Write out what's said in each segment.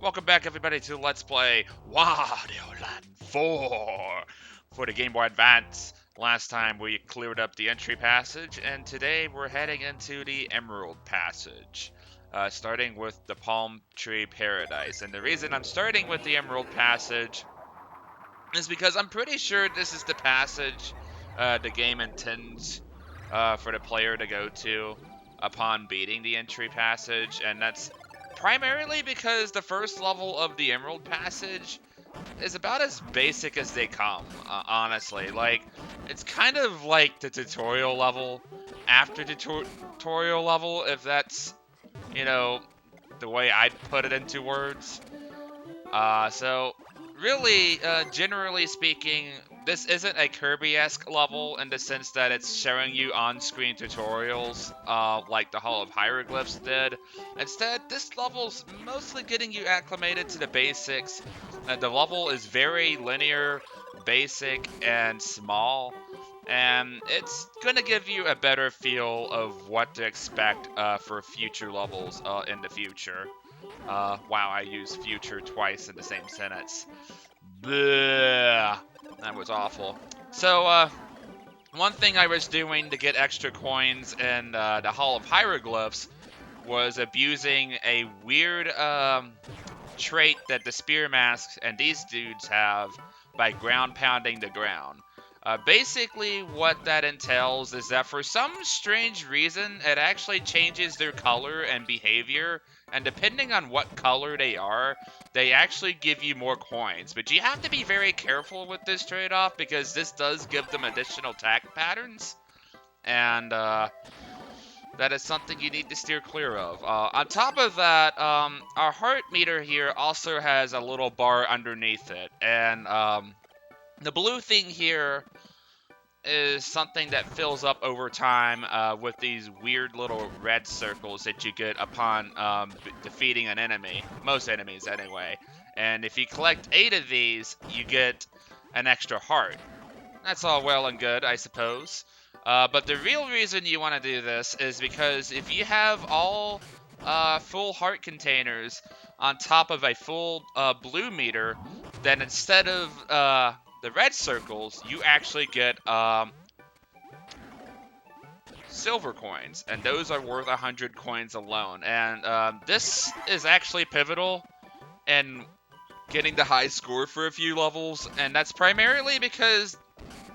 Welcome back, everybody, to Let's Play Wario Land 4 for the Game Boy Advance. Last time we cleared up the entry passage, and today we're heading into the Emerald Passage, starting with the Palm Tree Paradise. And the reason I'm starting with the Emerald Passage is because I'm pretty sure this is the passage the game intends for the player to go to upon beating the entry passage, and that's primarily because the first level of the Emerald Passage is about as basic as they come, honestly. Like, it's kind of like the tutorial level after the tutorial level, if that's, you know, the way I'd put it into words. So really, generally speaking, this isn't a Kirby-esque level in the sense that it's showing you on-screen tutorials, like the Hall of Hieroglyphs did. Instead, this level's mostly getting you acclimated to the basics. The level is very linear, basic, and small. And it's going to give you a better feel of what to expect for future levels in the future. Wow, I used future twice in the same sentence. Bleh. That was awful. So, one thing I was doing to get extra coins in the Hall of Hieroglyphs was abusing a weird trait that the Spear Masks and these dudes have by ground pounding the ground. Basically, what that entails is that for some strange reason, it actually changes their color and behavior, and depending on what color they actually give you more coins. But you have to be very careful with this trade-off because this does give them additional attack patterns, and that is something you need to steer clear of. On top of that, our heart meter here also has a little bar underneath it, and the blue thing here is something that fills up over time with these weird little red circles that you get upon defeating an enemy. Most enemies, anyway. And if you collect 8 of these, you get an extra heart. That's all well and good, I suppose. But the real reason you want to do this is because if you have all full heart containers on top of a full blue meter, then instead of the red circles, you actually get silver coins, and those are worth 100 coins alone. And this is actually pivotal in getting the high score for a few levels, and that's primarily because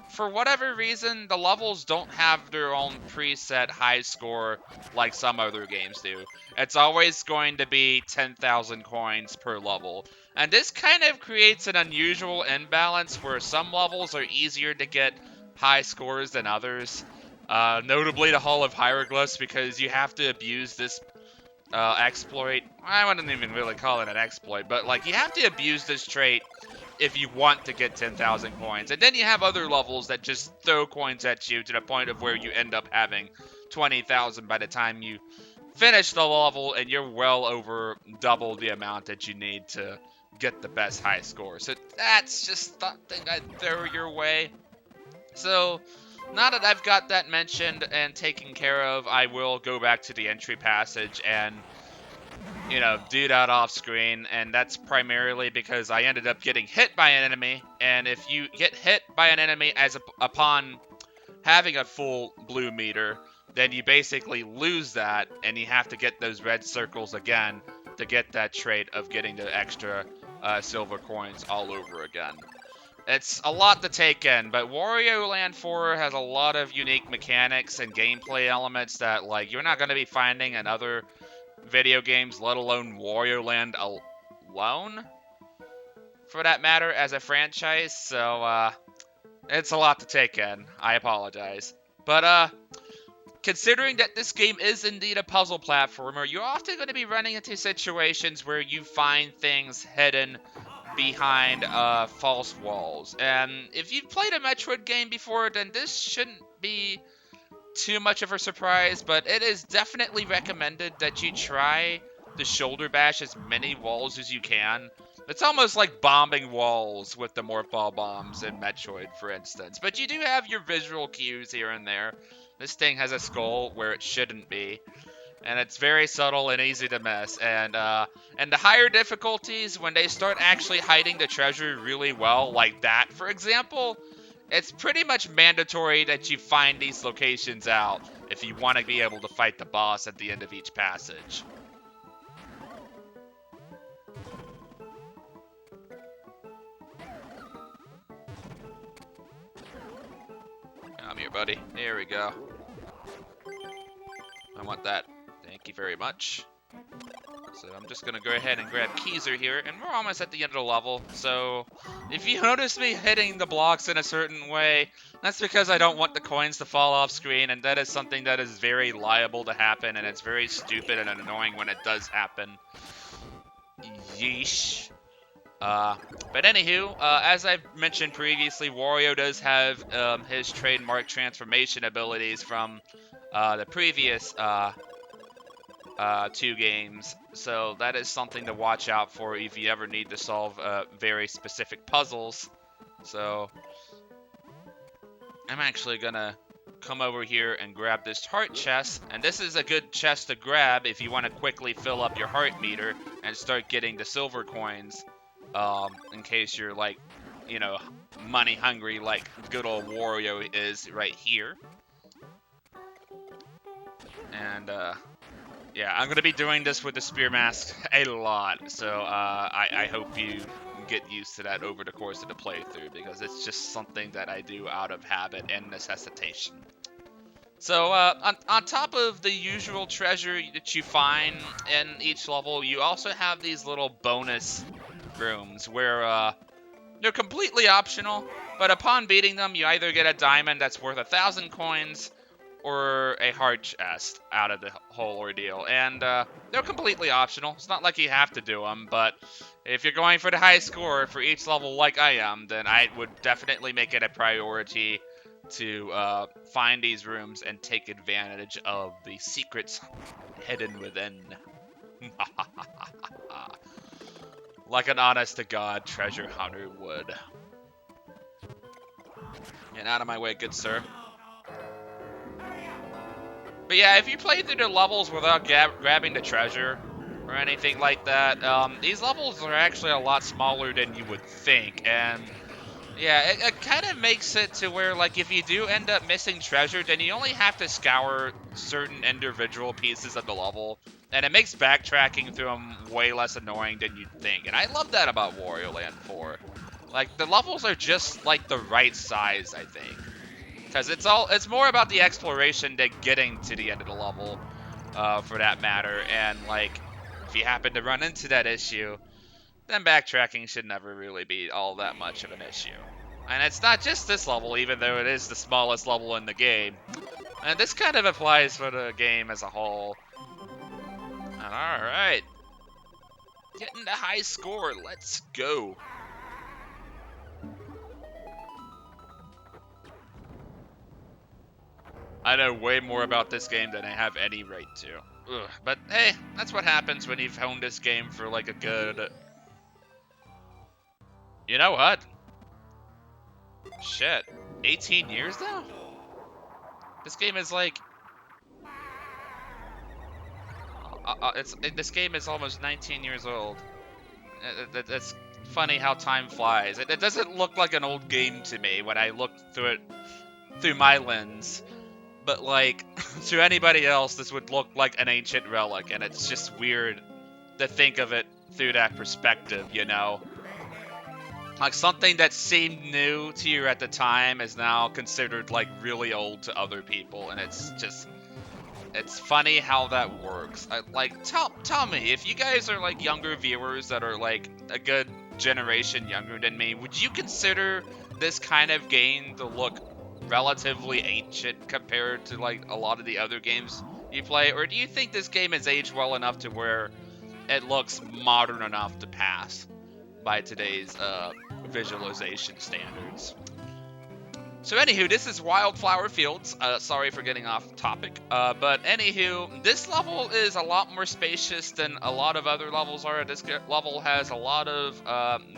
for whatever reason, the levels don't have their own preset high score like some other games do. It's always going to be 10,000 coins per level. And this kind of creates an unusual imbalance where some levels are easier to get high scores than others. Notably the Hall of Hieroglyphs, because you have to abuse this exploit. I wouldn't even really call it an exploit, but like you have to abuse this trait if you want to get 10,000 coins. And then you have other levels that just throw coins at you to the point of where you end up having 20,000 by the time you finish the level, and you're well over double the amount that you need to get the best high score. So that's just something I'd throw your way. So now that I've got that mentioned and taken care of, I will go back to the entry passage and do that off screen, and that's primarily because I ended up getting hit by an enemy, and if you get hit by an enemy upon having a full blue meter, then you basically lose that, and you have to get those red circles again to get that trait of getting the extra silver coins all over again. It's a lot to take in, but Wario Land 4 has a lot of unique mechanics and gameplay elements that, like, you're not going to be finding in other video games, let alone Wario Land alone, for that matter, as a franchise. So, it's a lot to take in. I apologize. But, considering that this game is indeed a puzzle platformer, you're often going to be running into situations where you find things hidden behind false walls. And if you've played a Metroid game before, then this shouldn't be too much of a surprise, but it is definitely recommended that you try to shoulder bash as many walls as you can. It's almost like bombing walls with the morph ball bombs in Metroid, for instance. But you do have your visual cues here and there. This thing has a skull where it shouldn't be. And it's very subtle and easy to miss. And the higher difficulties, when they start actually hiding the treasure really well, like that, for example, it's pretty much mandatory that you find these locations out if you want to be able to fight the boss at the end of each passage. Come here, buddy. There we go. I want that. Thank you very much. So I'm just going to go ahead and grab Keezer here, and we're almost at the end of the level. So if you notice me hitting the blocks in a certain way, that's because I don't want the coins to fall off screen, and that is something that is very liable to happen, and it's very stupid and annoying when it does happen. Yeesh. But anywho, as I've mentioned previously, Wario does have his trademark transformation abilities from the previous 2 games, so that is something to watch out for if you ever need to solve very specific puzzles. So I'm actually gonna come over here and grab this heart chest, and this is a good chest to grab if you want to quickly fill up your heart meter and start getting the silver coins, in case you're like, you know, money hungry like good old Wario is right here. And yeah, I'm going to be doing this with the Spear Mask a lot, so I hope you get used to that over the course of the playthrough, because it's just something that I do out of habit and necessitation. So, on top of the usual treasure that you find in each level, you also have these little bonus rooms where they're completely optional, but upon beating them, you either get a diamond that's worth 1,000 coins, or a heart chest out of the whole ordeal. And they're completely optional. It's not like you have to do them, but if you're going for the high score for each level like I am, then I would definitely make it a priority to find these rooms and take advantage of the secrets hidden within. Like an honest-to-God treasure hunter would. Get out of my way, good sir. But yeah, if you play through the levels without grabbing the treasure or anything like that, these levels are actually a lot smaller than you would think. And yeah, it kind of makes it to where, like, if you do end up missing treasure, then you only have to scour certain individual pieces of the level. And it makes backtracking through them way less annoying than you'd think. And I love that about Wario Land 4. Like, the levels are just, like, the right size, I think. Because it's more about the exploration than getting to the end of the level, for that matter. And like, if you happen to run into that issue, then backtracking should never really be all that much of an issue. And it's not just this level, even though it is the smallest level in the game. And this kind of applies for the game as a whole. And alright. Getting the high score, let's go. I know way more about this game than I have any right to. Ugh. But hey, that's what happens when you've honed this game for like a good... You know what? Shit. 18 years now? This game is like... this game is almost 19 years old. It's funny how time flies. It doesn't look like an old game to me when I look through it through my lens. But, like, to anybody else, this would look like an ancient relic, and it's just weird to think of it through that perspective, you know? Like, something that seemed new to you at the time is now considered, like, really old to other people, and it's just... It's funny how that works. Tell me, if you guys are, like, younger viewers that are, like, a good generation younger than me, would you consider this kind of game to look relatively ancient compared to like a lot of the other games you play, or do you think this game has aged well enough to where it looks modern enough to pass by today's visualization standards? So anywho, this is Wildflower Fields. Sorry for getting off topic. But anywho, this level is a lot more spacious than a lot of other levels are. This level has a lot of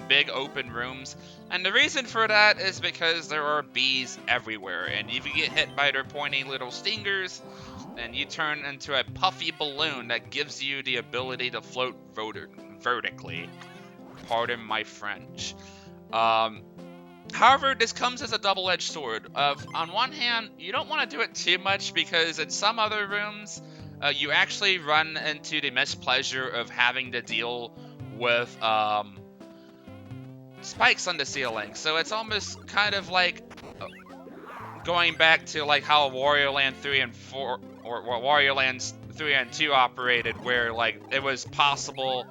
big open rooms. And the reason for that is because there are bees everywhere. And if you get hit by their pointy little stingers, and you turn into a puffy balloon that gives you the ability to float vertically. Pardon my French. However, this comes as a double-edged sword. On one hand, you don't want to do it too much because in some other rooms, you actually run into the mispleasure of having to deal with spikes on the ceiling. So it's almost kind of like going back to like how Wario Land 3 and 4 or Wario Lands 3 and 2 operated, where like it was possible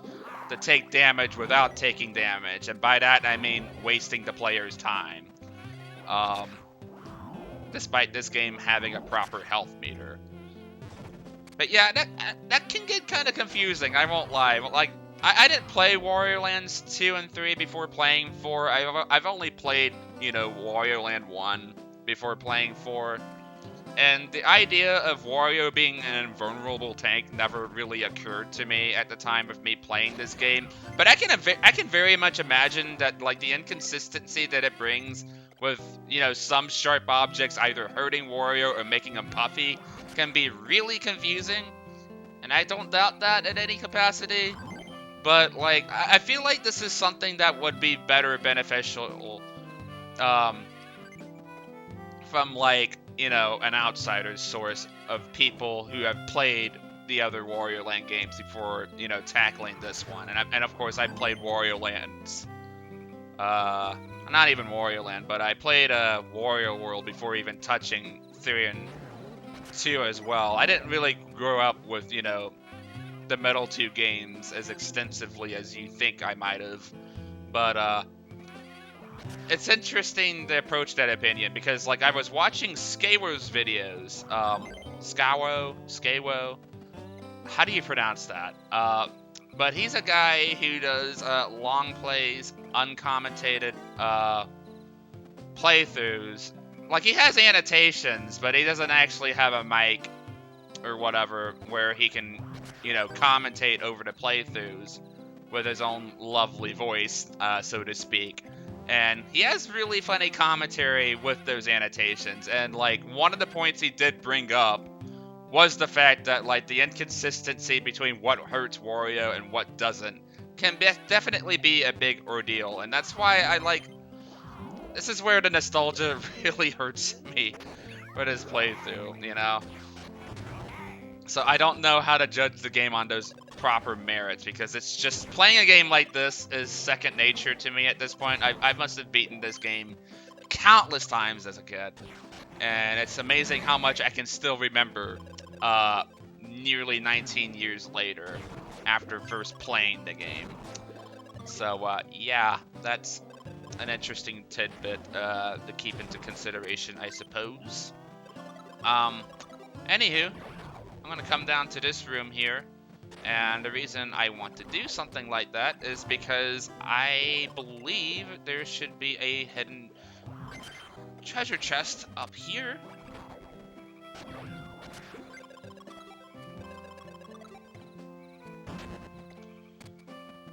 to take damage without taking damage, and by that I mean wasting the player's time. Despite this game having a proper health meter. But yeah, that can get kind of confusing, I won't lie. Like, I didn't play Wario Lands 2 and 3 before playing 4. I've only played, you know, Wario Land 1 before playing 4. And the idea of Wario being an invulnerable tank never really occurred to me at the time of me playing this game. But I can very much imagine that, like, the inconsistency that it brings with, you know, some sharp objects either hurting Wario or making him puffy can be really confusing. And I don't doubt that in any capacity. But, like, I feel like this is something that would be better beneficial from, like, you know, an outsider's source of people who have played the other Wario Land games before, you know, tackling this one. And of course, I played Wario Lands. Not even Wario Land, but I played Wario World before even touching 3 and 2 as well. I didn't really grow up with, you know, the middle 2 games as extensively as you think I might have. But, it's interesting to approach that opinion because, like, I was watching Scawo's videos. Scawo. How do you pronounce that? But he's a guy who does long plays, uncommentated playthroughs. Like, he has annotations, but he doesn't actually have a mic or whatever where he can, you know, commentate over the playthroughs with his own lovely voice, so to speak. And he has really funny commentary with those annotations. And, like, one of the points he did bring up was the fact that, like, the inconsistency between what hurts Wario and what doesn't can definitely be a big ordeal. And that's why I, like, this is where the nostalgia really hurts me with his playthrough, you know? So I don't know how to judge the game on those proper merits, because it's just, playing a game like this is second nature to me at this point. I must have beaten this game countless times as a kid, and it's amazing how much I can still remember nearly 19 years later after first playing the game. So yeah, that's an interesting tidbit to keep into consideration, I suppose. Anywho, I'm gonna come down to this room here. And the reason I want to do something like that is because I believe there should be a hidden treasure chest up here.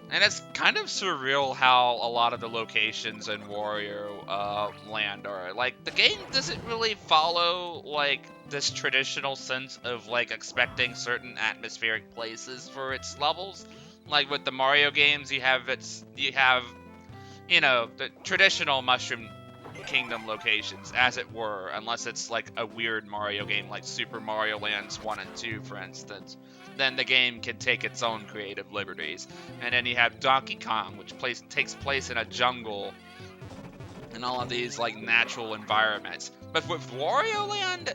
And it's kind of surreal how a lot of the locations in Wario Land are. Like, the game doesn't really follow, like, this traditional sense of, like, expecting certain atmospheric places for its levels. Like, with the Mario games, you have, you know, the traditional Mushroom Kingdom locations, as it were, unless it's, like, a weird Mario game, like Super Mario Lands 1 and 2, for instance. Then the game can take its own creative liberties. And then you have Donkey Kong, which takes place in a jungle, and all of these, like, natural environments. But with Wario Land,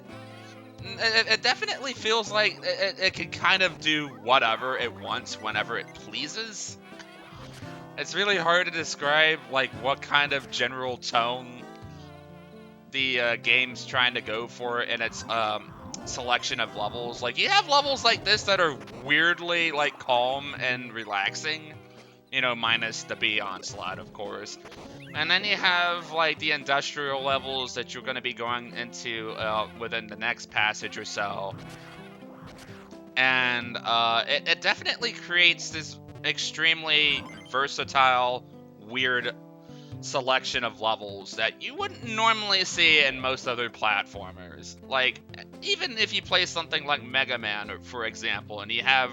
it definitely feels like it can kind of do whatever it wants whenever it pleases. It's really hard to describe, like, what kind of general tone the game's trying to go for in its selection of levels. Like, you have levels like this that are weirdly, like, calm and relaxing, you know, minus the Bee Onslaught, of course. And then you have, like, the industrial levels that you're going to be going into within the next passage or so. And it definitely creates this extremely versatile, weird selection of levels that you wouldn't normally see in most other platformers. Like, even if you play something like Mega Man, for example, and you have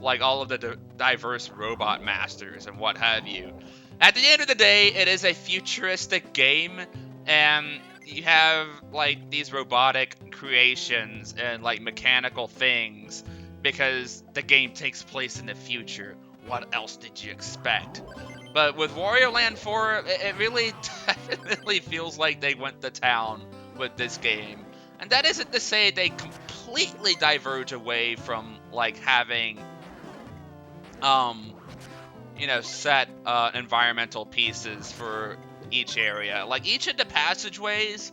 like all of the diverse robot masters and what have you. At the end of the day, it is a futuristic game, and you have like these robotic creations and like mechanical things because the game takes place in the future. What else did you expect? But with Wario Land 4, it really definitely feels like they went to town with this game. And that isn't to say they completely diverge away from like having set environmental pieces for each area. Like each of the passageways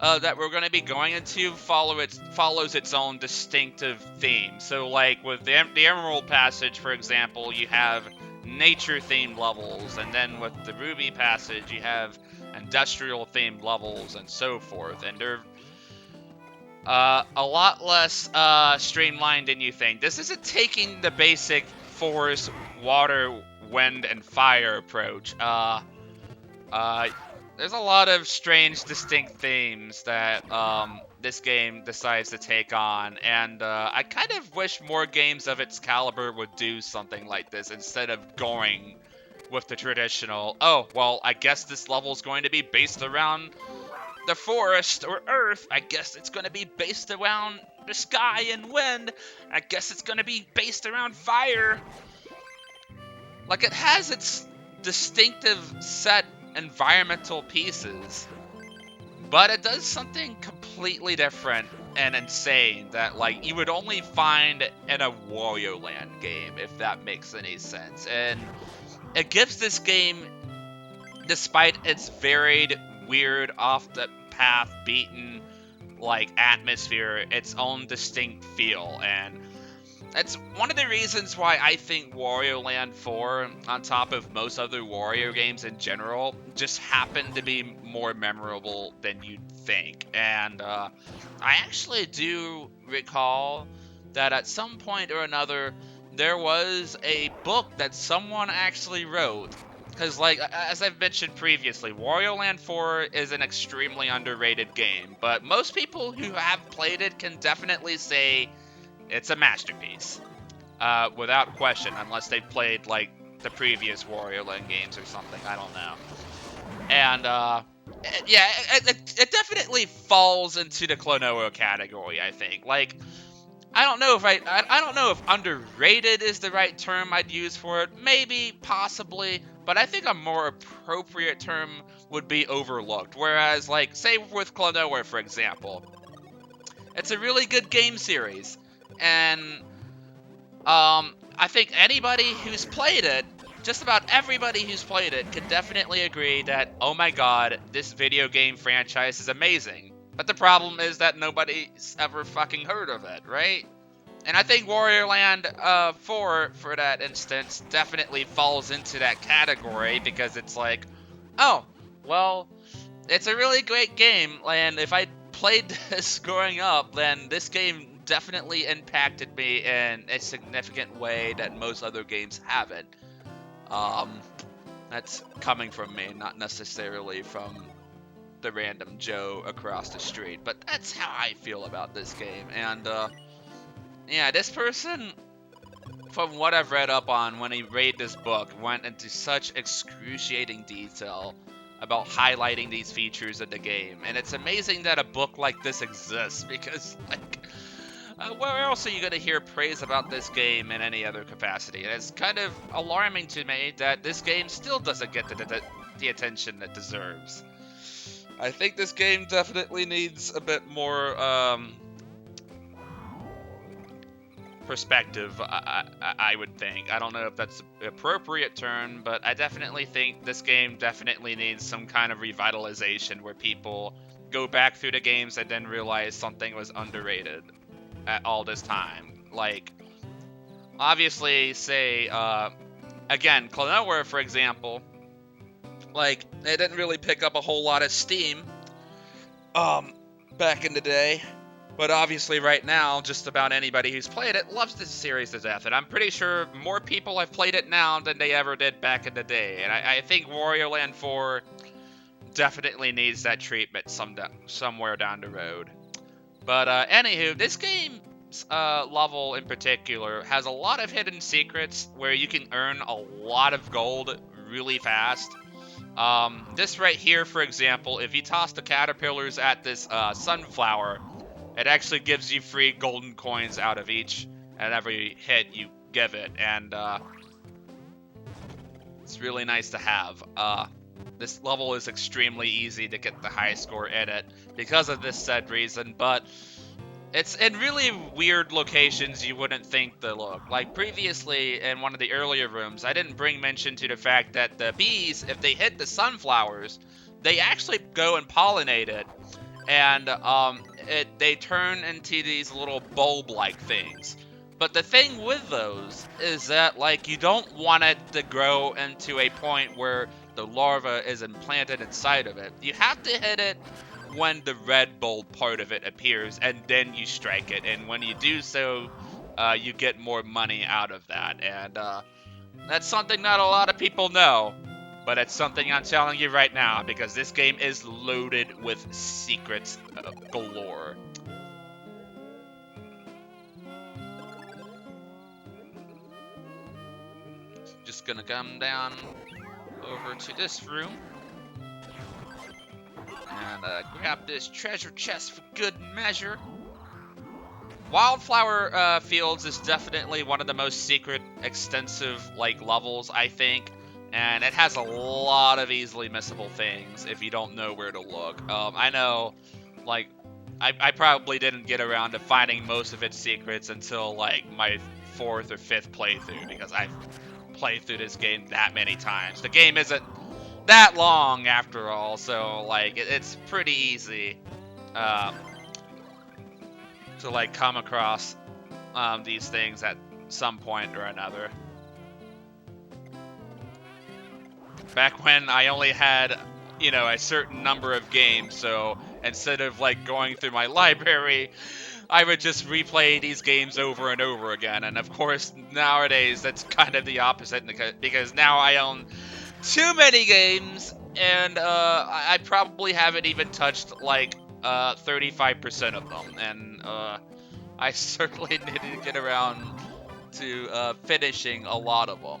that we're going to be going into follows its own distinctive theme. So, like with the Emerald Passage, for example, you have nature-themed levels, and then with the Ruby Passage, you have industrial-themed levels, and so forth. And they're a lot less streamlined than you think. This isn't taking the basic forest, water, wind, and fire approach. There's a lot of strange, distinct themes that this game decides to take on, and I kind of wish more games of its caliber would do something like this instead of going with the traditional, oh, well, I guess this level's going to be based around the forest or earth. I guess it's going to be based around the sky and wind. I guess it's going to be based around fire. Like, it has its distinctive set environmental pieces, but it does something completely different and insane that, like, you would only find in a Wario Land game, if that makes any sense. And it gives this game, despite its varied, weird, off the path, beaten, like, atmosphere, its own distinct feel. And that's one of the reasons why I think Wario Land 4, on top of most other Wario games in general, just happened to be more memorable than you'd think. And I actually do recall that at some point or another, there was a book that someone actually wrote. Because, like, as I've mentioned previously, Wario Land 4 is an extremely underrated game, but most people who have played it can definitely say it's a masterpiece, without question, unless they've played, like, the previous Wario Land games or something, I don't know. And, yeah, it definitely falls into the Klonoa category, I think. Like, I don't know if underrated is the right term I'd use for it. Maybe, possibly, but I think a more appropriate term would be overlooked. Whereas, like, say with Klonoa, for example, it's a really good game series, and I think anybody who's played it, just about everybody who's played it, can definitely agree that, oh my god, this video game franchise is amazing. But the problem is that nobody's ever fucking heard of it, right? And I think Wario Land 4, for that instance, definitely falls into that category, because it's like, oh, well, it's a really great game, and if I played this growing up, then this game definitely impacted me in a significant way that most other games haven't. That's coming from me, not necessarily from the random Joe across the street, but that's how I feel about this game. And yeah, this person, from what I've read up on when he read this book, went into such excruciating detail about highlighting these features in the game. And it's amazing that a book like this exists, because, like, where else are you going to hear praise about this game in any other capacity? And it's kind of alarming to me that this game still doesn't get the attention it deserves. I think this game definitely needs a bit more perspective, I would think. I don't know if that's the appropriate term, but I definitely think this game definitely needs some kind of revitalization where people go back through the games and then realize something was underrated at all this time. Like, obviously, say, again, Klonoa, for example, like, it didn't really pick up a whole lot of steam back in the day. But obviously right now, just about anybody who's played it loves this series to death, and I'm pretty sure more people have played it now than they ever did back in the day. And I think Wario Land 4 definitely needs that treatment somewhere down the road. But anywho, this game's level in particular has a lot of hidden secrets where you can earn a lot of gold really fast. This right here, for example, if you toss the caterpillars at this sunflower, it actually gives you free golden coins out of each and every hit you give it, and it's really nice to have. This level is extremely easy to get the high score in it because of this said reason, but it's in really weird locations you wouldn't think to look. Like previously in one of the earlier rooms, I didn't bring mention to the fact that the bees, if they hit the sunflowers, they actually go and pollinate it, and they turn into these little bulb-like things. But the thing with those is that, like, you don't want it to grow into a point where the larva is implanted inside of it. You have to hit it when the red bulb part of it appears, and then you strike it. And when you do so, you get more money out of that. And that's something not a lot of people know. But it's something I'm telling you right now, because this game is loaded with secrets galore. Just gonna come down over to this room and grab this treasure chest for good measure. Wildflower Fields is definitely one of the most secret, extensive levels, I think. And it has a lot of easily missable things if you don't know where to look. I know, like, I probably didn't get around to finding most of its secrets until, like, my 4th or 5th playthrough, because I've played through this game that many times. The game isn't that long, after all, so, like, it's pretty easy to, like, come across these things at some point or another. Back when I only had, you know, a certain number of games, so instead of like going through my library, I would just replay these games over and over again. And of course, nowadays that's kind of the opposite, because now I own too many games, and I probably haven't even touched like 35% of them, and I certainly need to get around to finishing a lot of them.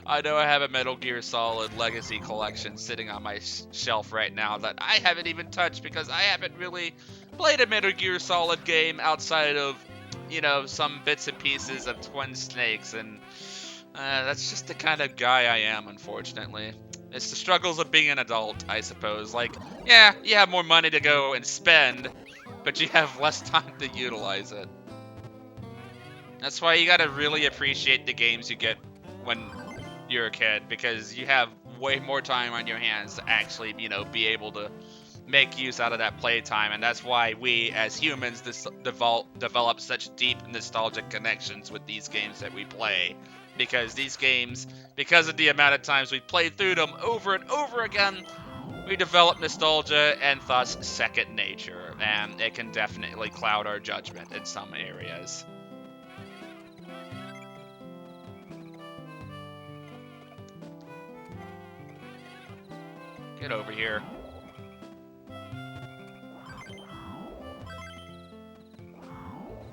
I know I have a Metal Gear Solid Legacy Collection sitting on my shelf right now that I haven't even touched, because I haven't really played a Metal Gear Solid game outside of, you know, some bits and pieces of Twin Snakes, and that's just the kind of guy I am, unfortunately. It's the struggles of being an adult, I suppose. Like, yeah, you have more money to go and spend, but you have less time to utilize it. That's why you gotta really appreciate the games you get when you're a kid, because you have way more time on your hands to actually, you know, be able to make use out of that playtime. And that's why we, as humans, develop such deep nostalgic connections with these games that we play. Because these games, because of the amount of times we played through them over and over again, we develop nostalgia and thus second nature. And it can definitely cloud our judgment in some areas. Get over here.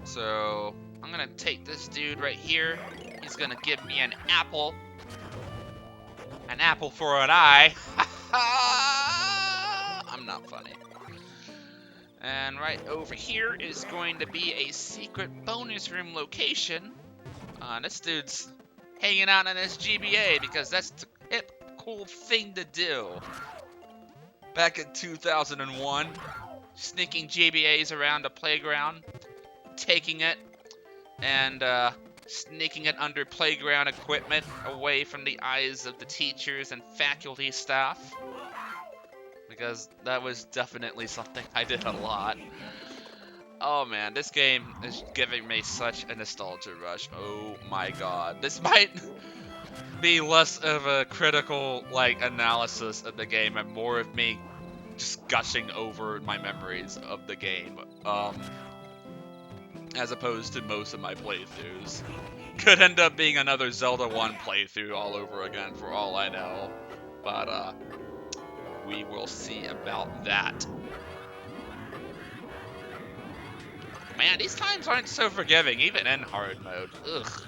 So, I'm gonna take this dude right here. He's gonna give me an apple. An apple for an eye. I'm not funny. And right over here is going to be a secret bonus room location. This dude's hanging out in his GBA because that's the hip, cool thing to do. Back in 2001, sneaking GBAs around a playground, taking it, and sneaking it under playground equipment away from the eyes of the teachers and faculty staff. Because that was definitely something I did a lot. Oh man, this game is giving me such a nostalgia rush. Oh my god. This might be less of a critical, like, analysis of the game and more of me just gushing over my memories of the game, as opposed to most of my playthroughs. Could end up being another Zelda 1 playthrough all over again, for all I know. But, we will see about that. Man, these times aren't so forgiving, even in hard mode. Ugh.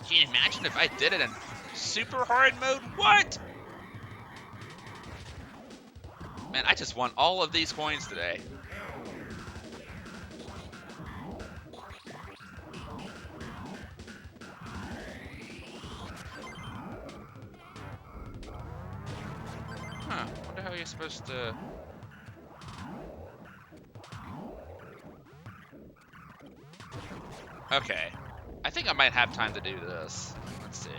Can you imagine if I did it in super hard mode? What? Man, I just won all of these coins today. Huh, wonder how you're supposed to... Okay. I think I might have time to do this. Let's see.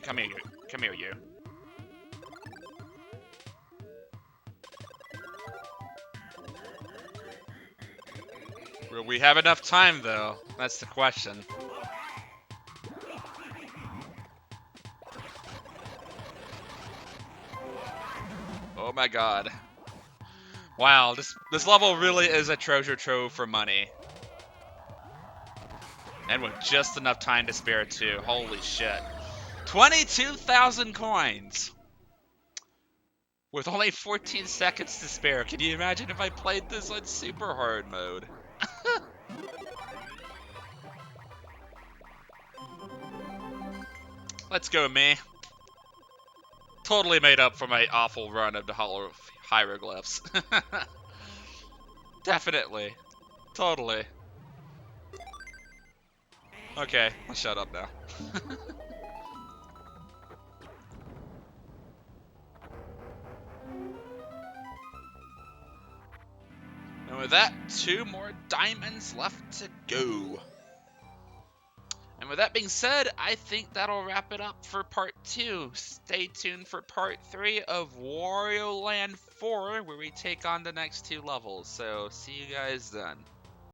Come here, you. Come here, you. Will we have enough time, though? That's the question. Oh my god. Wow, this level really is a treasure trove for money. And with just enough time to spare, too. Holy shit. 22,000 coins! With only 14 seconds to spare. Can you imagine if I played this on super hard mode? Let's go, me. Totally made up for my awful run of the hieroglyphs. Definitely. Totally. Okay, I'll shut up now. And with that, 2 more diamonds left to go. And with that being said, I think that'll wrap it up for part 2. Stay tuned for part 3 of Wario Land 4, where we take on the next 2 levels. So, see you guys then.